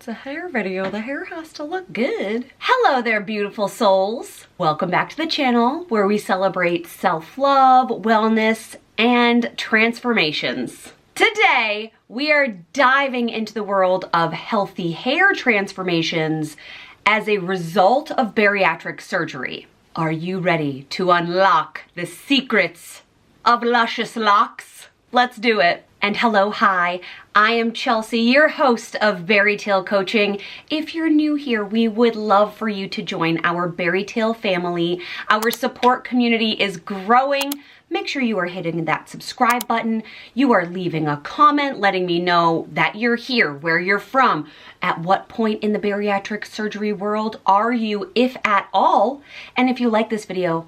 It's a hair video. The hair has to look good. Hello there, beautiful souls. Welcome back to the channel where we celebrate self-love, wellness, and transformations. Today, we are diving into the world of healthy hair transformations as a result of bariatric surgery. Are you ready to unlock the secrets of luscious locks? Let's do it. And hello, hi, I am Chelsea, your host of BariTale Coaching. If you're new here, we would love for you to join our BariTale family. Our support community is growing. Make sure you are hitting that subscribe button. You are leaving a comment letting me know that you're here, where you're from, at what point in the bariatric surgery world are you, if at all. And if you like this video,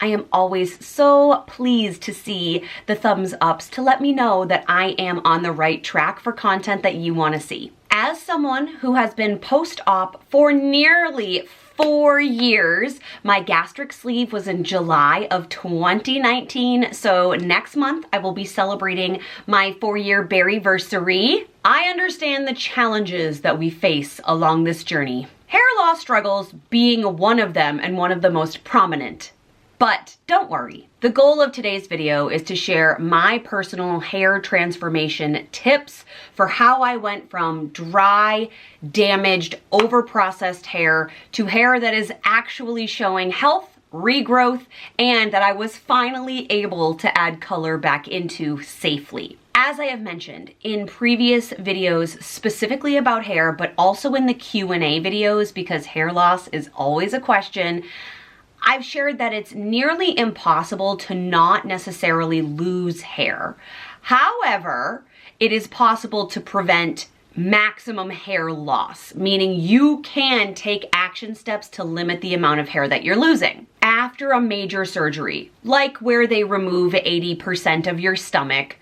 I am always so pleased to see the thumbs ups to let me know that I am on the right track for content that you want to see. As someone who has been post-op for nearly 4 years, my gastric sleeve was in July of 2019, so next month I will be celebrating my 4-year Bariversary. I understand the challenges that we face along this journey. Hair loss struggles being one of them and one of the most prominent. But don't worry, the goal of today's video is to share my personal hair transformation tips for how I went from dry, damaged, overprocessed hair to hair that is actually showing health, regrowth, and that I was finally able to add color back into safely. As I have mentioned in previous videos specifically about hair, but also in the Q&A videos, because hair loss is always a question, I've shared that it's nearly impossible to not necessarily lose hair. However, it is possible to prevent maximum hair loss, meaning you can take action steps to limit the amount of hair that you're losing. After a major surgery, like where they remove 80% of your stomach,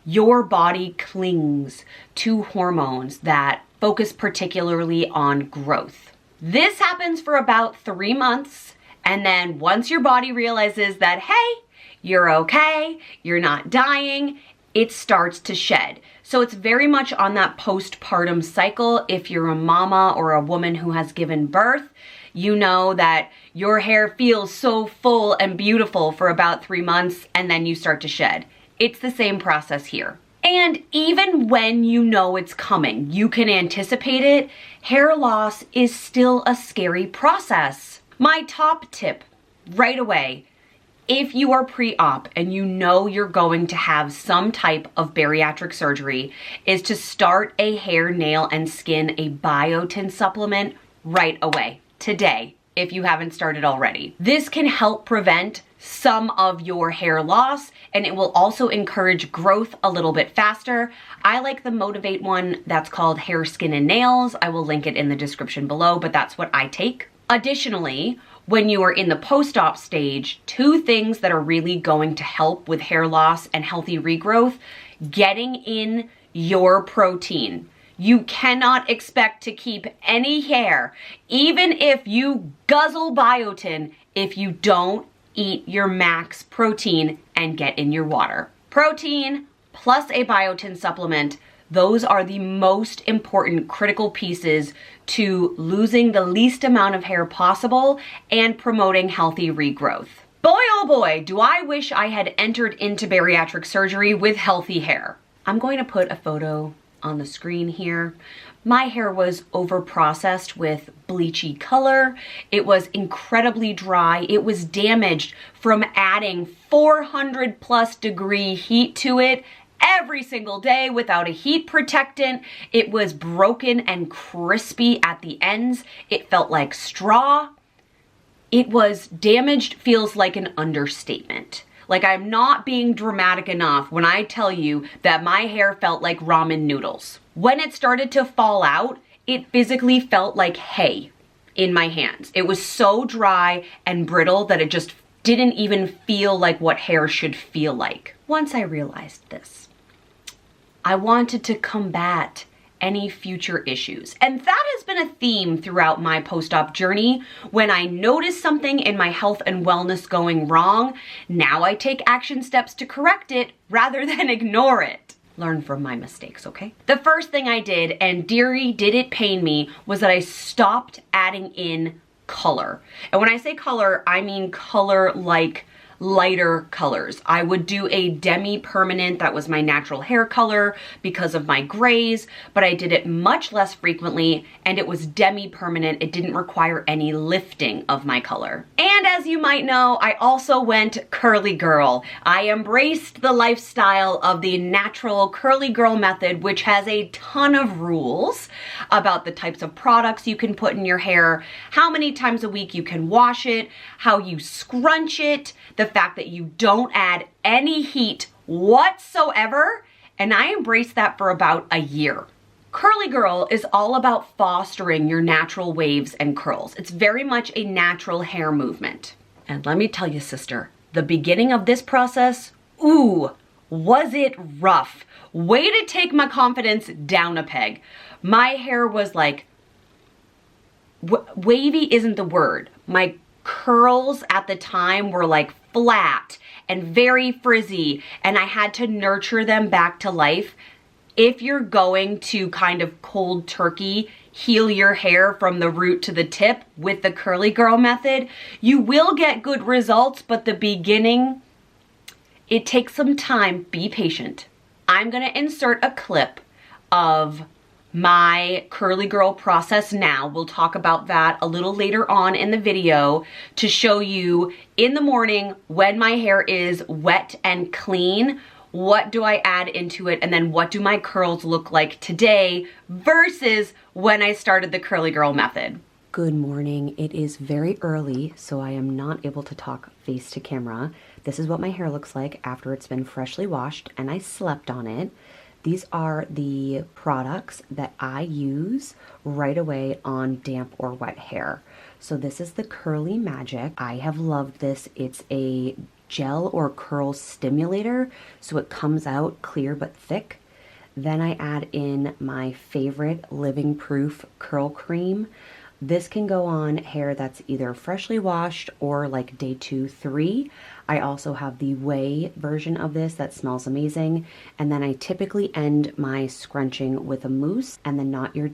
your body clings to hormones that focus particularly on growth. This happens for about 3 months. And then once your body realizes that, hey, you're okay, you're not dying, it starts to shed. So it's very much on that postpartum cycle. If you're a mama or a woman who has given birth, you know that your hair feels so full and beautiful for about 3 months and then you start to shed. It's the same process here. And even when you know it's coming, you can anticipate it, hair loss is still a scary process. My top tip right away, if you are pre-op and you know you're going to have some type of bariatric surgery, is to start a hair, nail, and skin, a biotin supplement right away, today, if you haven't started already. This can help prevent some of your hair loss, and it will also encourage growth a little bit faster. I like the Motivate one that's called Hair, Skin, and Nails. I will link it in the description below, but that's what I take. Additionally, when you are in the post-op stage, 2 things that are really going to help with hair loss and healthy regrowth: getting in your protein. You cannot expect to keep any hair, even if you guzzle biotin, if you don't eat your max protein and get in your water. Protein plus a biotin supplement, those are the most important critical pieces to losing the least amount of hair possible and promoting healthy regrowth. Boy, oh boy, do I wish I had entered into bariatric surgery with healthy hair. I'm going to put a photo on the screen here. My hair was overprocessed with bleachy color. It was incredibly dry. It was damaged from adding 400+ degree heat to it every single day without a heat protectant. It was broken and crispy at the ends. It felt like straw. It was damaged, feels like an understatement. Like, I'm not being dramatic enough when I tell you that my hair felt like ramen noodles. When it started to fall out, it physically felt like hay in my hands. It was so dry and brittle that it just didn't even feel like what hair should feel like. Once I realized this, I wanted to combat any future issues. And that has been a theme throughout my post-op journey. When I notice something in my health and wellness going wrong, now I take action steps to correct it rather than ignore it. learn from my mistakes, okay? The first thing I did, and dearie, did it pain me, was that I stopped adding in color. And when I say color, I mean color like lighter colors. I would do a demi-permanent, that was my natural hair color because of my grays, but I did it much less frequently, and it was demi-permanent. It didn't require any lifting of my color. And as you might know, I also went curly girl. I embraced the lifestyle of the natural curly girl method, which has a ton of rules about the types of products you can put in your hair, how many times a week you can wash it, how you scrunch it, the fact that you don't add any heat whatsoever, and I embraced that for about a year. Curly Girl is all about fostering your natural waves and curls. It's very much a natural hair movement. And let me tell you, sister, the beginning of this process, ooh, was it rough. Way to take my confidence down a peg. My hair was like, wavy isn't the word. My curls at the time were like flat and very frizzy, and I had to nurture them back to life. If you're going to kind of cold turkey heal your hair from the root to the tip with the curly girl method, you will get good results, but the beginning, it takes some time. Be patient. I'm gonna insert a clip of my curly girl process now. We'll talk about that a little later on in the video to show you in the morning when my hair is wet and clean, what do I add into it, and then what do my curls look like today versus when I started the curly girl method. Good morning. It is very early, so I am not able to talk face to camera. This is what my hair looks like after it's been freshly washed and I slept on it. These are the products that I use right away on damp or wet hair. So this is the Curly Magic. I have loved this. It's a gel or curl stimulator, so it comes out clear but thick. Then I add in my favorite Living Proof curl cream. This can go on hair that's either freshly washed or like day 2, 3. I also have the whey version of this that smells amazing. And then I typically end my scrunching with a mousse, and then Not Your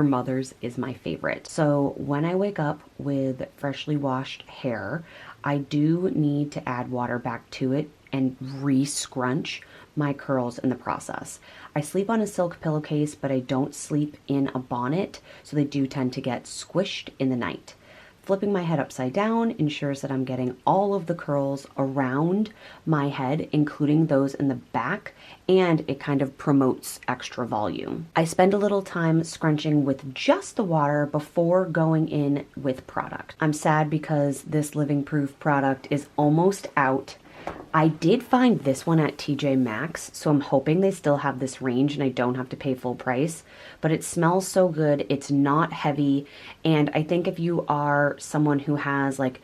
Mother's is my favorite. So when I wake up with freshly washed hair, I do need to add water back to it and re-scrunch my curls in the process. I sleep on a silk pillowcase, but I don't sleep in a bonnet, so they do tend to get squished in the night. Flipping my head upside down ensures that I'm getting all of the curls around my head, including those in the back, and it kind of promotes extra volume. I spend a little time scrunching with just the water before going in with product. I'm sad because this Living Proof product is almost out. I did find this one at TJ Maxx, so I'm hoping they still have this range and I don't have to pay full price, but it smells so good. It's not heavy, and I think if you are someone who has like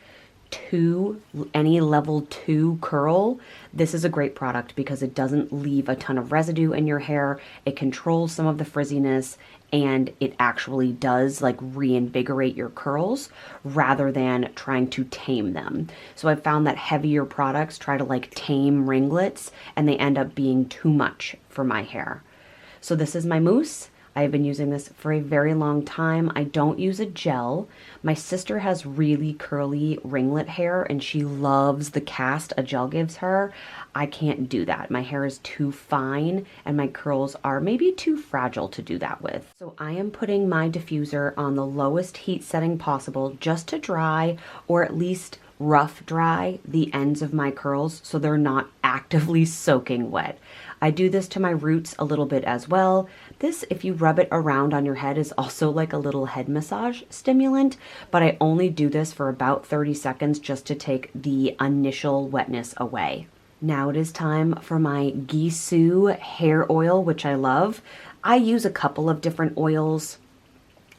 any level 2 curl, this is a great product because it doesn't leave a ton of residue in your hair. It controls some of the frizziness, and it actually does like reinvigorate your curls rather than trying to tame them. So I've found that heavier products try to like tame ringlets, and they end up being too much for my hair. So this is my mousse. I have been using this for a very long time. I don't use a gel. My sister has really curly ringlet hair and she loves the cast a gel gives her. I can't do that. My hair is too fine and my curls are maybe too fragile to do that with. So I am putting my diffuser on the lowest heat setting possible just to dry, or at least rough dry, the ends of my curls so they're not actively soaking wet. I do this to my roots a little bit as well. This, if you rub it around on your head, is also like a little head massage stimulant, but I only do this for about 30 seconds just to take the initial wetness away. Now it is time for my Gisou hair oil, which I love. I use a couple of different oils.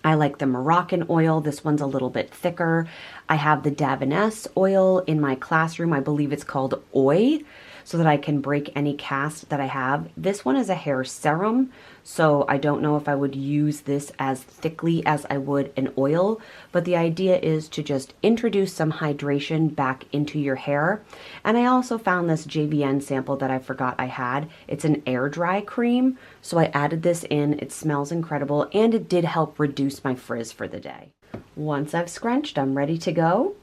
I like the Moroccan oil. This one's a little bit thicker. I have the Davines oil in my classroom. I believe it's called OI. so that I can break any cast that I have. This one is a hair serum, so I don't know if I would use this as thickly as I would an oil, but the idea is to just introduce some hydration back into your hair. And I also found this JVN sample that I forgot I had. It's an air dry cream, so I added this in. It smells incredible, and it did help reduce my frizz for the day. Once I've scrunched, I'm ready to go.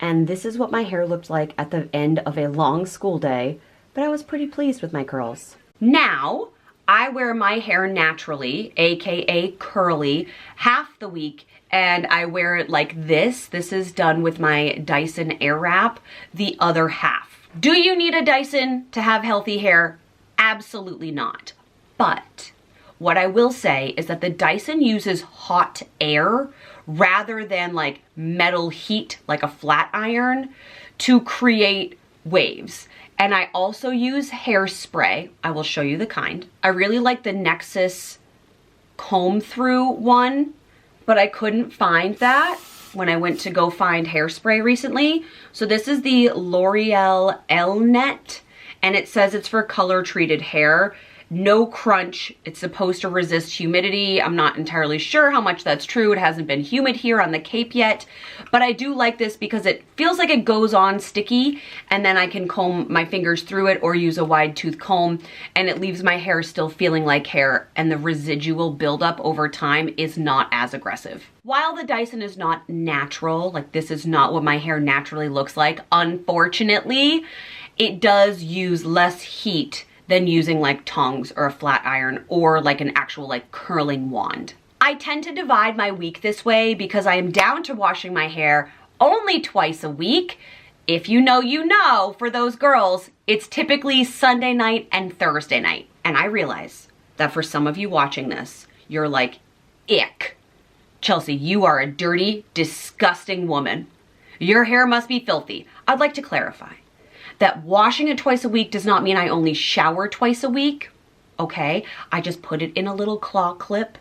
And this is what my hair looked like at the end of a long school day, but I was pretty pleased with my curls. Now, I wear my hair naturally, aka curly, half the week, and I wear it like this. This is done with my Dyson Airwrap, the other half. Do you need a Dyson to have healthy hair? Absolutely not. But what I will say is that the Dyson uses hot air rather than like metal heat, like a flat iron, to create waves. And I also use hairspray. I will show you the kind. I really like the Nexus comb through one, but I couldn't find that when I went to go find hairspray recently. So this is the L'Oreal Elnet, and it says it's for color treated hair. No crunch. It's supposed to resist humidity. I'm not entirely sure how much that's true. It hasn't been humid here on the Cape yet, but I do like this because it feels like it goes on sticky, and then I can comb my fingers through it or use a wide tooth comb, and it leaves my hair still feeling like hair, and the residual buildup over time is not as aggressive. While the Dyson is not natural, like this is not what my hair naturally looks like, unfortunately, it does use less heat than using like tongs or a flat iron or like an actual like curling wand. I tend to divide my week this way because I am down to washing my hair only twice a week. If you know, you know, for those girls, it's typically Sunday night and Thursday night. And I realize that for some of you watching this, you're like, ick. Chelsea, you are a dirty, disgusting woman. Your hair must be filthy. I'd like to clarify that washing it twice a week does not mean I only shower twice a week, okay? I just put it in a little claw clip,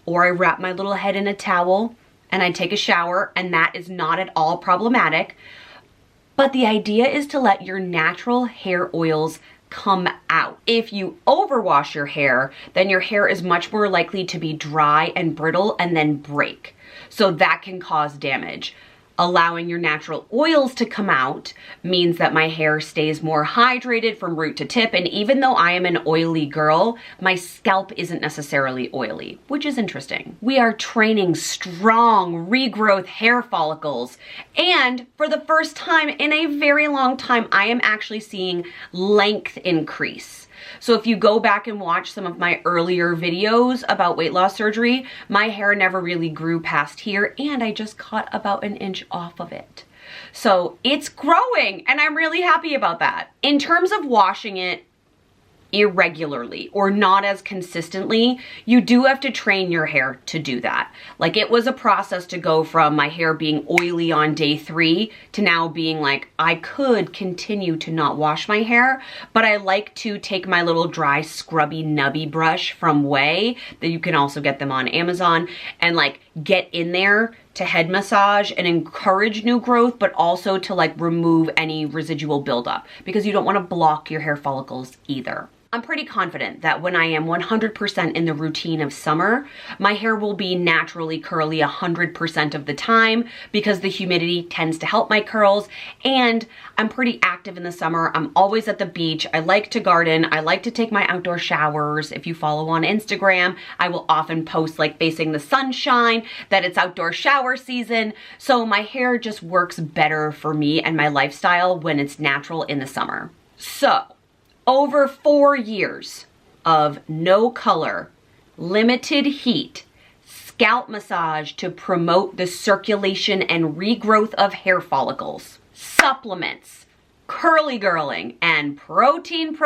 or I wrap my little head in a towel and I take a shower, and that is not at all problematic. But the idea is to let your natural hair oils come out. If you overwash your hair, then your hair is much more likely to be dry and brittle and then break. So that can cause damage. Allowing your natural oils to come out means that my hair stays more hydrated from root to tip, and even though I am an oily girl, my scalp isn't necessarily oily, which is interesting. We are training strong regrowth hair follicles, and for the first time in a very long time, I am actually seeing length increase. So if you go back and watch some of my earlier videos about weight loss surgery, my hair never really grew past here, and I just cut about an inch off of it. So it's growing, and I'm really happy about that. In terms of washing it irregularly or not as consistently, you do have to train your hair to do that. Like, it was a process to go from my hair being oily on day 3 to now being like, I could continue to not wash my hair, but I like to take my little dry scrubby nubby brush from Way, that you can also get them on Amazon, and like get in there to head massage and encourage new growth, but also to like remove any residual buildup, because you don't want to block your hair follicles either. I'm pretty confident that when I am 100% in the routine of summer, my hair will be naturally curly 100% of the time, because the humidity tends to help my curls, and I'm pretty active in the summer. I'm always at the beach. I like to garden. I like to take my outdoor showers. If you follow on Instagram, I will often post like facing the sunshine, that it's outdoor shower season. So my hair just works better for me and my lifestyle when it's natural in the summer. So, over 4 years of no color, limited heat, scalp massage to promote the circulation and regrowth of hair follicles, supplements, curly girling, and protein,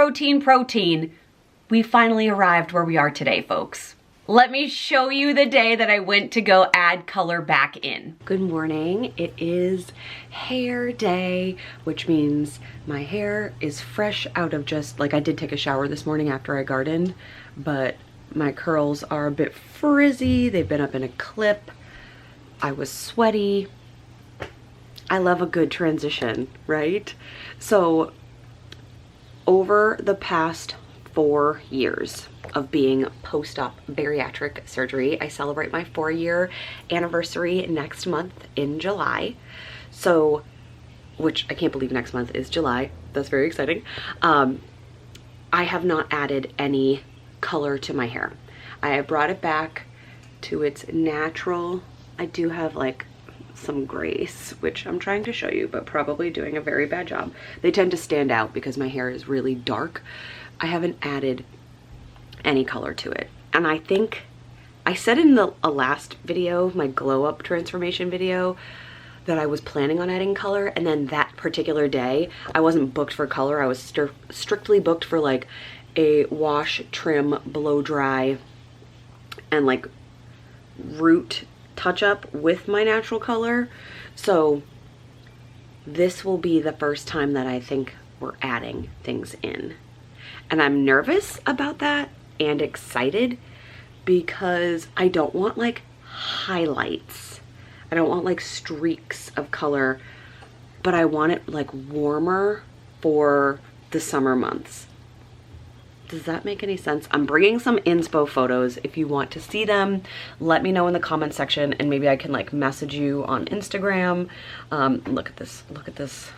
we finally arrived where we are today, folks. Let me show you the day that I went to go add color back in. Good morning. It is hair day, which means my hair is fresh out of just, like, I did take a shower this morning after I gardened, but my curls are a bit frizzy. They've been up in a clip. I was sweaty. I love a good transition, right? So over the past 4 years of being post-op bariatric surgery, I celebrate my 4-year anniversary next month in July. So, which I can't believe next month is July. That's very exciting. I have not added any color to my hair. I have brought it back to its natural. I do have like some grace, which I'm trying to show you, but probably doing a very bad job. They tend to stand out because my hair is really dark. I haven't added any color to it. And I think I said in a last video, my glow up transformation video, that I was planning on adding color, and then that particular day I wasn't booked for color. I was strictly booked for like a wash, trim, blow dry, and like root touch up with my natural color. So this will be the first time that I think we're adding things in, and I'm nervous about that and excited because I don't want like highlights. I don't want like streaks of color, but I want it like warmer for the summer months. Does that make any sense? I'm bringing some inspo photos. If you want to see them, let me know in the comment section, and maybe I can like message you on Instagram. Look at this, look at this.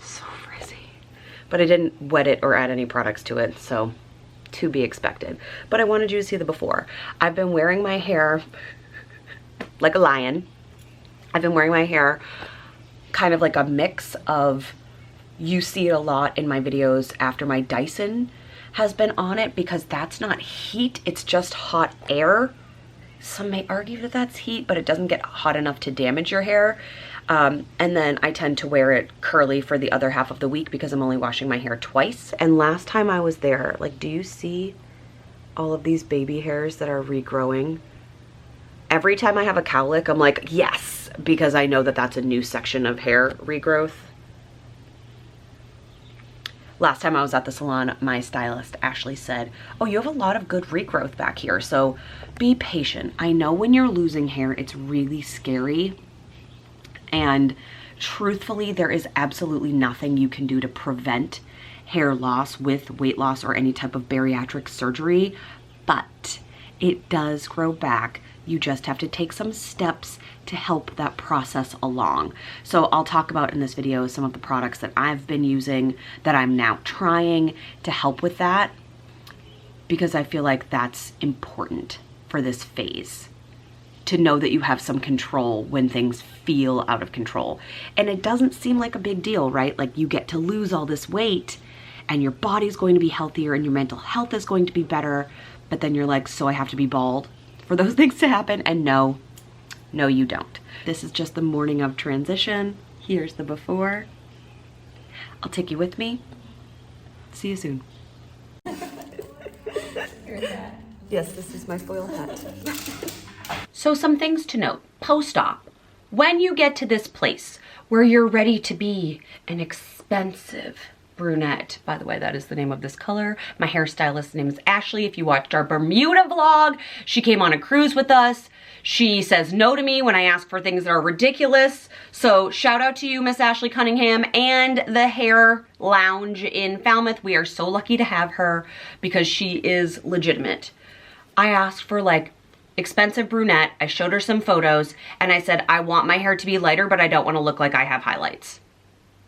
So frizzy. But I didn't wet it or add any products to it, so to be expected. But I wanted you to see the before. I've been wearing my hair like a lion. I've been wearing my hair kind of like a mix of, you see it a lot in my videos after my Dyson has been on it, because that's not heat, it's just hot air. Some may argue that that's heat, but it doesn't get hot enough to damage your hair. And then I tend to wear it curly for the other half of the week because I'm only washing my hair twice. And last time I was there, like, do you see all of these baby hairs that are regrowing? Every time I have a cowlick, I'm like, yes, because I know that that's a new section of hair regrowth. Last time I was at the salon, my stylist Ashley said, oh, you have a lot of good regrowth back here, so be patient. I know when you're losing hair, it's really scary. And truthfully, there is absolutely nothing you can do to prevent hair loss with weight loss or any type of bariatric surgery, but it does grow back. You just have to take some steps to help that process along. So I'll talk about in this video some of the products that I've been using that I'm now trying to help with that, because I feel like that's important for this phase, to know that you have some control when things feel out of control. And it doesn't seem like a big deal, right? Like, you get to lose all this weight and your body's going to be healthier and your mental health is going to be better, but then you're like, so I have to be bald for those things to happen. And no, you don't. This is just the morning of transition. Here's the before. I'll take you with me. See you soon. Yes, this is my foil hat. So some things to note. Post-op, when you get to this place where you're ready to be an expensive brunette, by the way, that is the name of this color. My hairstylist's name is Ashley. If you watched our Bermuda vlog, she came on a cruise with us. She says no to me when I ask for things that are ridiculous. So shout out to you, Miss Ashley Cunningham, and the Hair Lounge in Falmouth. We are so lucky to have her because she is legitimate. I asked for like expensive brunette. I showed her some photos and I said, I want my hair to be lighter, but I don't want to look like I have highlights.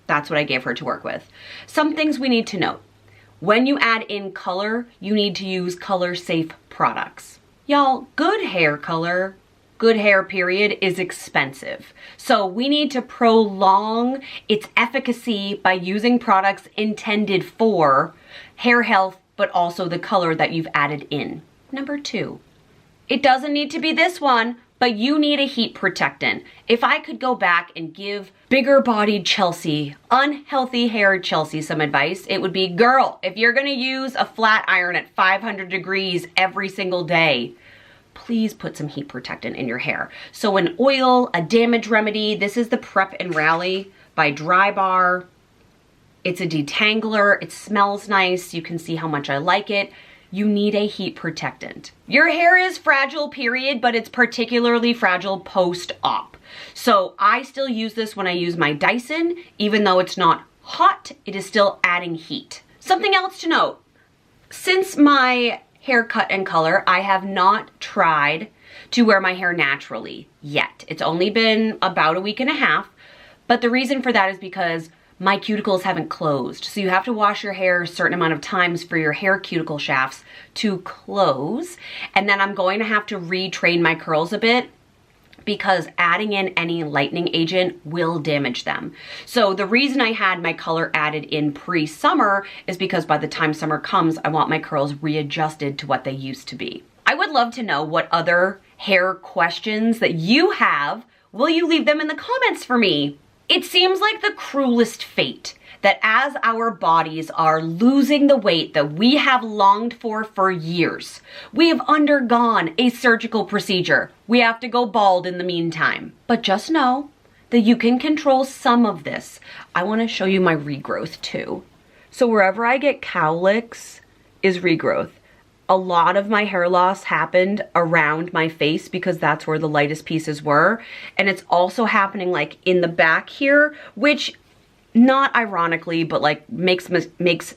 That's what I gave her to work with. Some things we need to note. When you add in color, you need to use color safe products. Y'all, good hair color, good hair period, is expensive. So we need to prolong its efficacy by using products intended for hair health, but also the color that you've added in. Number 2, it doesn't need to be this one, but you need a heat protectant. If I could go back and give bigger bodied Chelsea, unhealthy haired Chelsea some advice, it would be, girl, if you're gonna use a flat iron at 500 degrees every single day, please put some heat protectant in your hair. So an oil, a damage remedy, this is the Prep and Rally by Dry Bar. It's a detangler, it smells nice, you can see how much I like it. You need a heat protectant. Your hair is fragile, period, but it's particularly fragile post-op. So I still use this when I use my Dyson, even though it's not hot, it is still adding heat. Something else to note, since my haircut and color, I have not tried to wear my hair naturally yet. It's only been about a week and a half, but the reason for that is because my cuticles haven't closed. So you have to wash your hair a certain amount of times for your hair cuticle shafts to close. And then I'm going to have to retrain my curls a bit because adding in any lightening agent will damage them. So the reason I had my color added in pre-summer is because by the time summer comes, I want my curls readjusted to what they used to be. I would love to know what other hair questions that you have. Will you leave them in the comments for me? It seems like the cruelest fate that as our bodies are losing the weight that we have longed for years, we have undergone a surgical procedure. We have to go bald in the meantime. But just know that you can control some of this. I want to show you my regrowth too. So wherever I get cowlicks is regrowth. A lot of my hair loss happened around my face because that's where the lightest pieces were. And it's also happening like in the back here, which not ironically, but like makes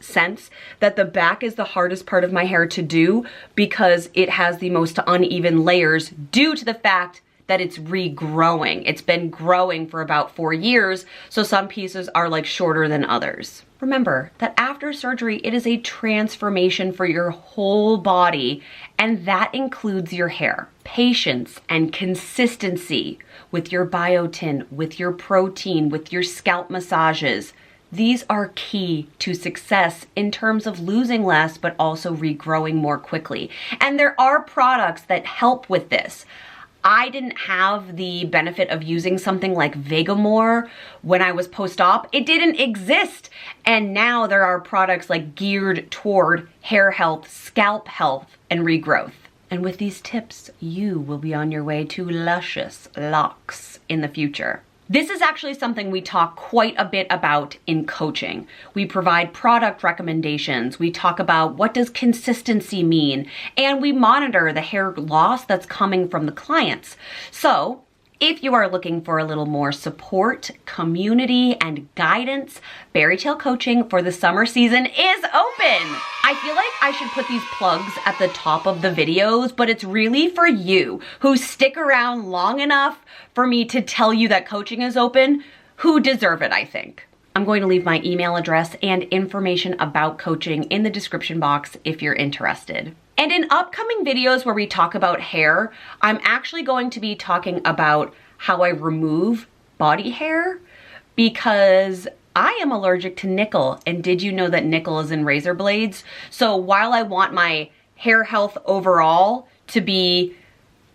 sense that the back is the hardest part of my hair to do because it has the most uneven layers due to the fact that it's regrowing. It's been growing for about 4 years, so some pieces are like shorter than others. Remember that after surgery, it is a transformation for your whole body, and that includes your hair. Patience and consistency with your biotin, with your protein, with your scalp massages. These are key to success in terms of losing less, but also regrowing more quickly. And there are products that help with this. I didn't have the benefit of using something like Vegamore when I was post-op. It didn't exist. And now there are products like geared toward hair health, scalp health, and regrowth. And with these tips, you will be on your way to luscious locks in the future. This is actually something we talk quite a bit about in coaching. We provide product recommendations, we talk about what does consistency mean, and we monitor the hair loss that's coming from the clients. So if you are looking for a little more support, community, and guidance, BariTale coaching for the summer season is open. I feel like I should put these plugs at the top of the videos, but it's really for you who stick around long enough for me to tell you that coaching is open, who deserve it, I think. I'm going to leave my email address and information about coaching in the description box if you're interested. And in upcoming videos where we talk about hair, I'm actually going to be talking about how I remove body hair because I am allergic to nickel. And did you know that nickel is in razor blades? So while I want my hair health overall to be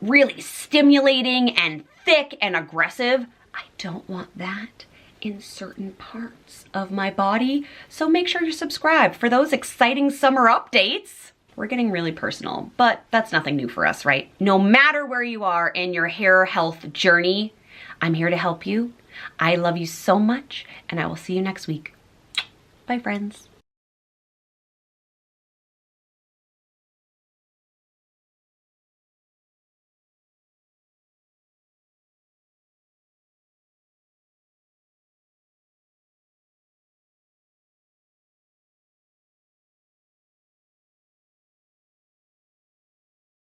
really stimulating and thick and aggressive, I don't want that in certain parts of my body. So make sure you're subscribed for those exciting summer updates. We're getting really personal, but that's nothing new for us, right? No matter where you are in your hair health journey, I'm here to help you. I love you so much, and I will see you next week. Bye, friends.